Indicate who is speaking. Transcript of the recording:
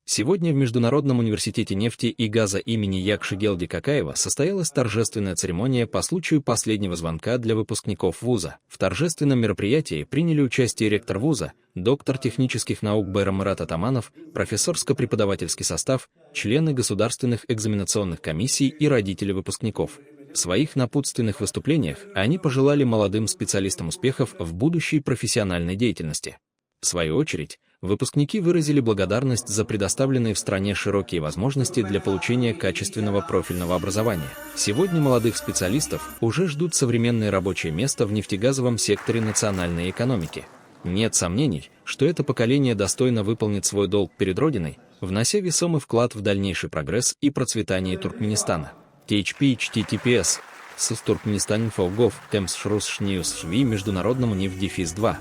Speaker 1: Сегодня в Международном университете нефти и газа имени Якши-Гелди Какаева состоялась торжественная церемония по случаю последнего звонка для выпускников вуза. В торжественном мероприятии приняли участие ректор вуза, доктор технических наук Байрам-Мурат Атаманов, профессорско-преподавательский состав, члены государственных экзаменационных комиссий и родители выпускников. В своих напутственных выступлениях они пожелали молодым специалистам успехов в будущей профессиональной деятельности. В свою очередь, выпускники выразили благодарность за предоставленные в стране широкие возможности для получения качественного профильного образования. Сегодня молодых специалистов уже ждут современное рабочее место в нефтегазовом секторе национальной экономики. Нет сомнений, что это поколение достойно выполнит свой долг перед Родиной, внося весомый вклад в дальнейший прогресс и процветание Туркменистана. THP-HTTPS с Туркменистан.Info.gov, Темс Шрус Шниус Шви Международному нефть-2.